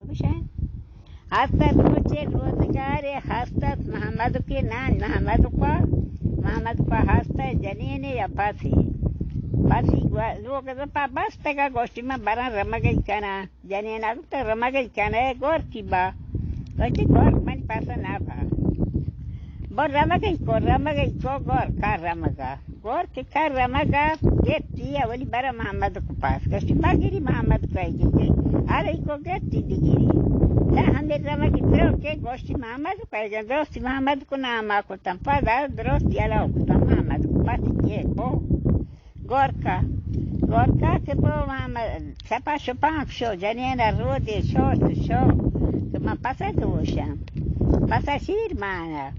وشان حتى روچه روزگار هستت محمد के नाम محمد का हस्ता जनीन या पासी लोग तो बस तक गोष्ठी में बरा रमा गई कना जनीन अब तो रमा गई कना गोर की बा वैसे गोर मन पास ना बा बोर रमा गई को गोर का रमगा गोर के का रमगा गेट दिया वाली बरा मोहम्मद को पास गोष्ठी बागिरी मोहम्मद को आई अरे को गेट दी हमने रमा की तरह के गोष्ठी मोहम्मद को आई दोस्ती मोहम्मद को नाम को तम पदा दोस्त याला को तम मोहम्मद को पास ये को Gorka ke po mama sapa shopan sho janena rode sho que ma pasa tu sha pasa shir mana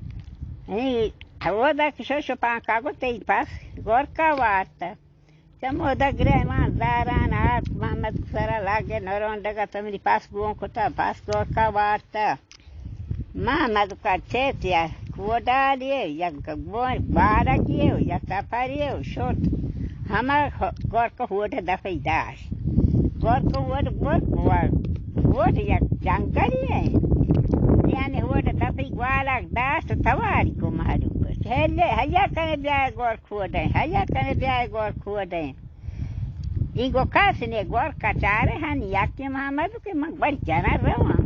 ni roda que sho shopan kago te pas Gorka warta samoda grema darana mama sara lage noronda ga tamri pas gon kota pas Gorka warta mama do kachetia kodali ya gbo bara kiyo ya tapariyo short हमारा गौर को हुआ था दफे दास गौर को हुआ था या जानकारी है यानी हुआ था दफे वाला दास तो तवारी को मालूम कर हेले हया कने ब्याह गौर खुआ दे हया कने ब्याह गौर खुआ दे इनको कास ने गौर कचारे हन याके मोहम्मद के मंग बड़ी जाना रवा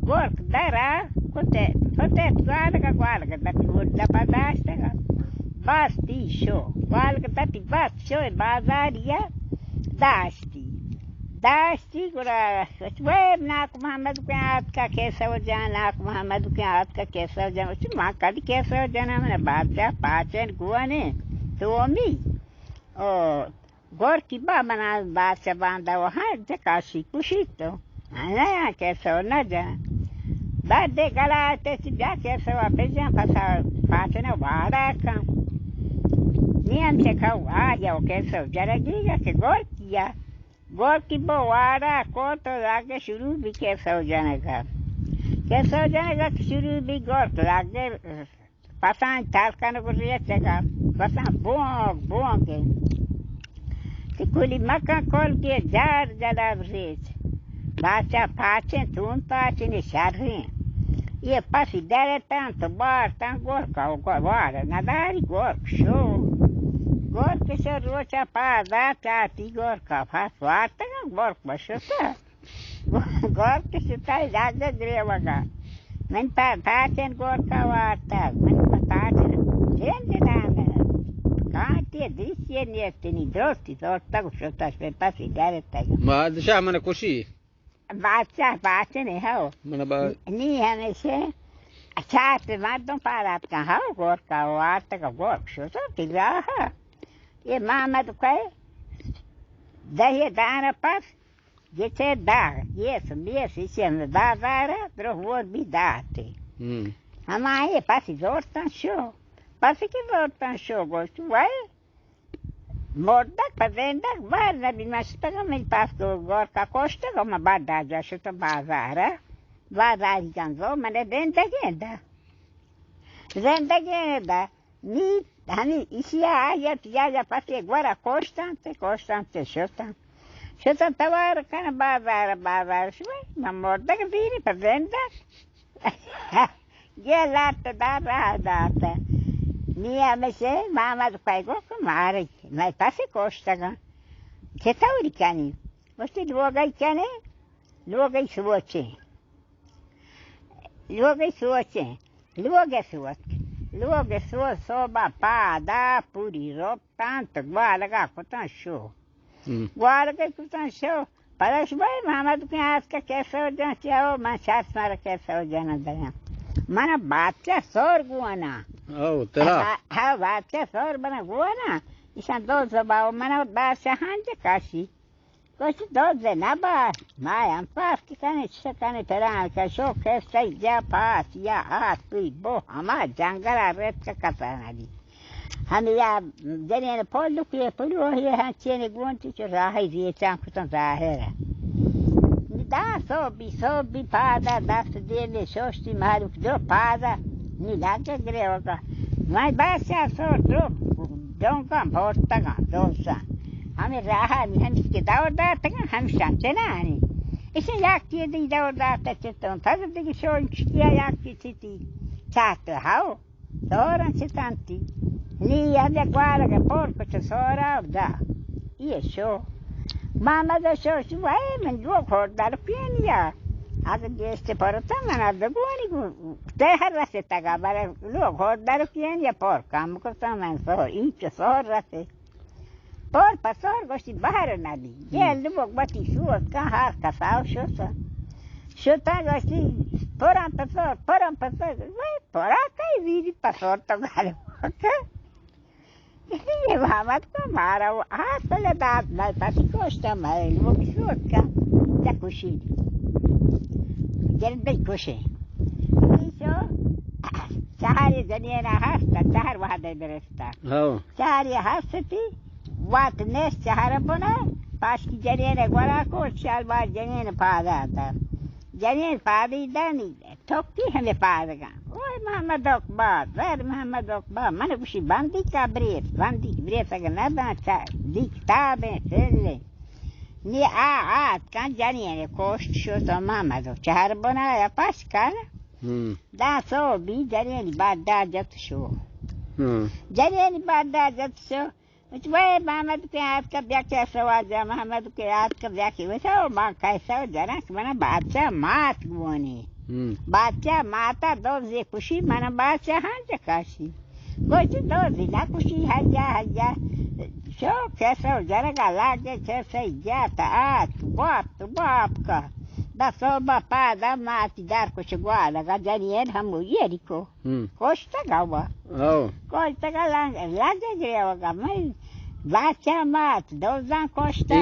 गौर दरा कोते ग्वाल का दफे हुआ दफा दास तक बस तीशो वाल का तटी बस शो बाजारिया दाश्ती गुरा वेब नाक मोहम्मद के हाथ का कैसा हो जाना नाक मोहम्मद के हाथ का कैसा हो जाना उसमें माँ का कैसा हो जाना मैंने बादशाह पाचन गुआ ने तो अम्मी ओ गौर की बा बना बादशाह बांधा वहाँ जकाशी कुशी तो नया कैसा हो न जा दे गला तेज जा कैसा हो फिर जा फसा पाचन वाड़ा का नियम से खाओ आ जाओ कैसे जरा के गौर की बोवारा को तो आगे शुरू भी कैसे हो जाएगा शुरू भी गौर तो आगे पसान ताल का न कुछ रहेगा पसान बोंग के कुली मक्का खोल के जार जला रेच बाचा पाचे तुम पाचे ने शारे ये पासी डरे tanto barta gorka guarda nadari gork Gorka se rocha pa data ti gorka fa swata gork bashota gorka se tai jaga grevaga men paten gorka wata men paten gente dana kaate disye nietini dosti torta shota se pasi gareta बादशाह मैंने खुशी बादशाह ने हो नहीं हमेशा अच्छा पे मादम पारात का हो गोर का वार्ता का गोर शो तो तिला है ये मामा तो कहे दही दाना पास ये चे दा ये समझे इसे में दादारा तो वो भी दाते हमारे पास जोड़ता शो पास की जोड़ता शो गोश्त वाई मोड़क पदेंडक बाहर नबी मस्तक मेरे पास तो गौर का कोष्ट को मैं बात डाल जाए तो बाजार जान मैंने जिंदगी नी हनी इसी आया या पास एक बार कोष्टांते शोता तवार का बाजार से मैं मोड़क दीनी पदेंडक ये लाट दाता Nia mese mama do pai go mare mai pase costa ga che tauri cani você luoga cani luoga suoce luoga suo soba pa da puri ro tanto guarda ga cotan show guarda che cotan show para vai mama do que कैसा हो जाना चाहो मैं साथ मारा कैसा हो जाना दया mana baca sor guana oh तेरा ha baca sor बना गुआना इसान दो जबाव mana baca hanja kashi कुछ दो जना बार मायम पास की कने तेरा का शो कैसा या पास या हाथ कोई बो हमारा जंगला रेत का कताना दी हम या जने ने पोल के पोलो है हाँ चेने गुंती चो राही दिए चांकु तो Rahera da sobi pada da dele shosti maruk do pada ni laga greoga mai basa so tro don kam porta ga dosa hame raha ni han ke daoda tanga ham shante na ni Ese yakti di daudata ceton, tazo di shon chikia yakti citi. Chato hao, soran citanti. Ni ade guarda che porco c'è sora da. Io so. Mamma da so si vai, men duo cordar pienia. Ad este portana na da buoni. Te harra se taga bare duo cordar pienia porca, am costana so, inche sora se. Por pasor gosti bahar nadi. Ye lubo bati suo ka har ka sao shosa. Shota gosti poran pasor. Vai pora kai vidi pasor to galo. ये भावत को मारा वो आज पहले दांत नहीं पासी कोष्टा मैं वो किशोर का क्या खुशी जल्दी खुशी किशो चार जनिए ना हंसता चार वहाँ दे दरस्ता चार ये हंसती वाट नेस चार बना पास की जनिए ने गुरा को चार बार जनिए ने पादा था जनिए पादी दानी ठोकी हमें पादेगा ओए मोहम्मद अकबर वर मोहम्मद अकबर मैंने कुछ बंदी ब्रेस अगर न बांचा दिखताबे चले ni a kan jani kost sho to mohammed चार बनाया पास का da so bi jani बाद da जत शो जनी बाद da जत शो वे मोहम्मद के हाथ का व्याख्या सवाजा मोहम्मद के हाथ का व्याख्या वैसा मां कैसा जरा मना बादशाह मात गुनी बादशाह माता दो जे खुशी मना बादशाह हां जकाशी गोच दो जिला खुशी हजा शो कैसा जरा का लागे कैसे जाता बाप का da soba pa da mati dar ko chiguala ga janien hamu yeriko costa gawa costa galang lage greva ga mai bacha mat dozan costa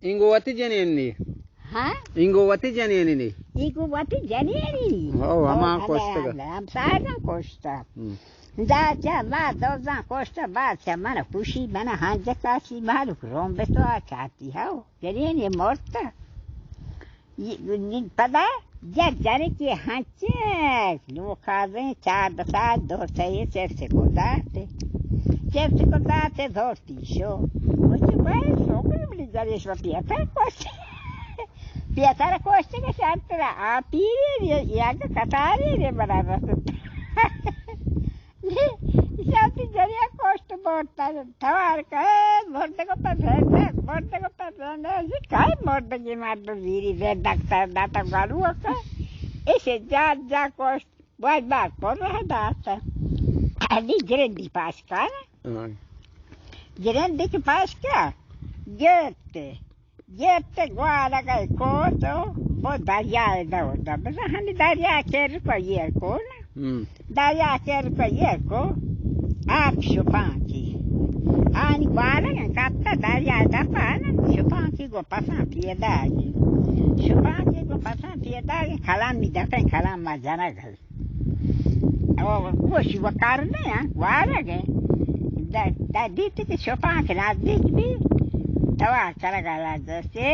ingo wati janeni ha ingo wati janeni ama costa ga am saga costa da cha ma dozan costa bacha mana pushi mana hanja kasi malu rombe to achati hao janien morta पता जब जाने की हाँचे लोग खाते 4 बसात दो चाहिए चेप्से को दाते धोती शो मुझे भाई सोकर बड़ी जल्दी शो पियाता कोस्टे के साथ तेरा आप ही या का कतारी रे बना रहा शादी जरिया कोस्ट बोलता है थवार का बोलते को पसंद है ये काय बोलते की मार तो वीरी दे डॉक्टर दाता गालू का ऐसे जा कोस्ट बहुत बात बोल रहा दाता अभी जरेंडी पास का ना जरेंडी के पास का ये गुआला का कोटो बहुत दरिया है दो बस हम दरिया के रुपये ये को ना दरिया के रुपये को आप शुपांकी आनी बालक कापता दरिया दफा ना शुपांकी को पसंद पियदागी खलाम भी दफे खलाम में जाना घर और वो शिवकार ने यार बालक है दीती के शुपांकी नजदीक भी तवा करेगा जैसे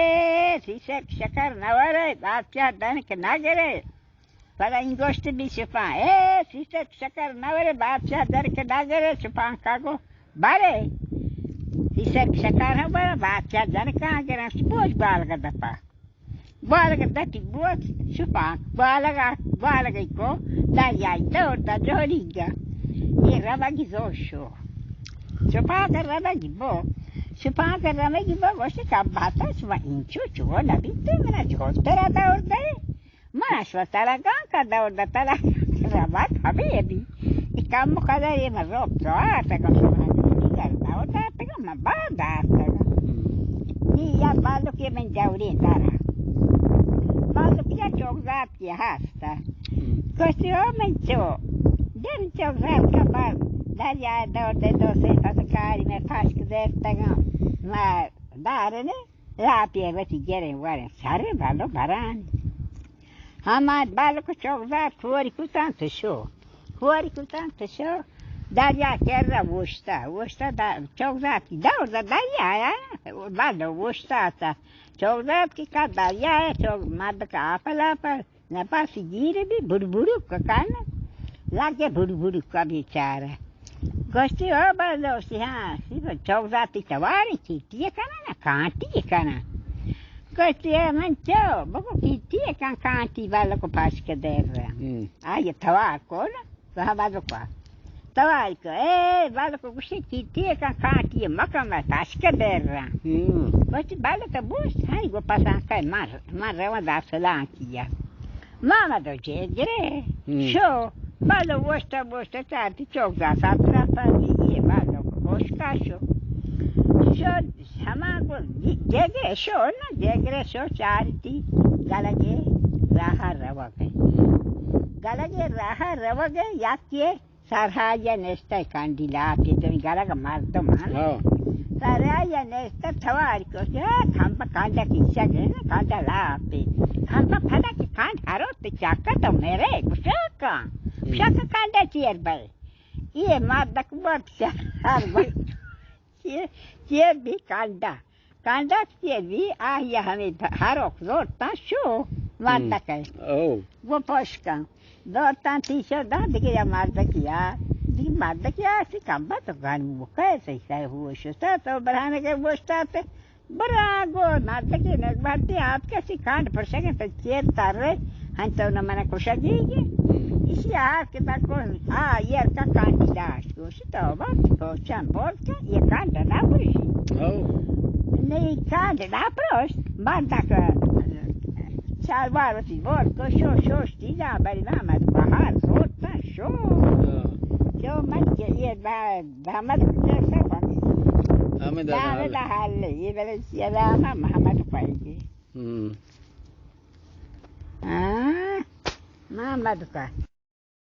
शीशक शकर नवरे बादशाह दन के नागरे पता इंगोस्ट भी छुपा शीशक शकर नवरे बादशाह दर के नागरे छुपा का को बारे शीशक शकर है बड़ा बादशाह दर का आगे बोझ बाल का दटी बोझ छुपा बाल को दरिया दौड़ता जोड़ीगा ये रबा की जोशो छुपा कर रबा की बो छुपा कर रबा की बो वैसे कब बाता छुपा इंचो चो नबी तो मेरा जोश तेरा दौड़ता है Maswa talagang kadawda talagang rabat habibi. Ikamu kada ye marop so ata ko sa mga dawda taga mabada taga. Ni ya balok ye men jawri tara. Balok ya chogzat ye hasta. Kosti o men cho. Den chogzat ka bal. Darya dawda dose patakari me pask der taga. Ma darene rapi veti gere waren sare balo baran. हमारे बालों को चौकदार खुआरी कुतांत show दरिया कर रहा वोस्ता चौकदार की दौड़ दरिया आया बालों वोस्ता आता चौकदार की का दरिया है चौक मद का आपला पर न पास गिरे भी बुड़बुड़ू का कान लागे बुड़बुड़ू का बेचारा गोश्ती हो बालों से हाँ सिर्फ चौकदार की तवारी थी ये काना ना कांटी ये काना Kotie mancho, boko kitie kan kanti bala ko paske dera. Ai tawa ko na, sahabado kwa. Tawa ko, bala ko kushi kitie kan kanti makama paske dera. Kotie bala ka bus, ai go pasan kai mar rewa da salan kiya. Mama do jegre, sho, bala wosta tarti chok da satra pa liye bala ko oshkasho. Sho, hamago jegre sho na jegre sho charti galage raha rawage. Galage raha rawage yakye sarhaya nesta kandila te galaga marto man. Sarhaya nesta tawari ko khamba kanda kisha ge kanda lape. Khamba phada ki kand haro te chaka to mere kushaka. Shaka kanda chier bai. Ye madak bot har bai. ये भी कांडा ये भी आया हमें हारोक रोता show मारता कहे वो पोषका रोता तीसरा दाद के या मारता किया ऐसी कंबा तो गान वो कैसे सही हुआ शुस्ता तो बढ़ाने के वो स्टार्ट बड़ा गो मारता के न बातें आप कैसी कांड पर सके तो चेर तारे हम तो न मैंने कुछ दीजिए इसी आपके पास कौन ये का कैंडिडेट को तो बात को चैंबर का ये कैंडिडेट पुरुष नहीं कैंडिडेट पुरुष बात का चार बार उसी बोल को शो स्टीजा बड़ी नाम बाहर होता शो जो मत के ये दामद कैसे बनी हमें दामद हाल ये वाले सियारा मोहम्मद पाएगी मोहम्मद का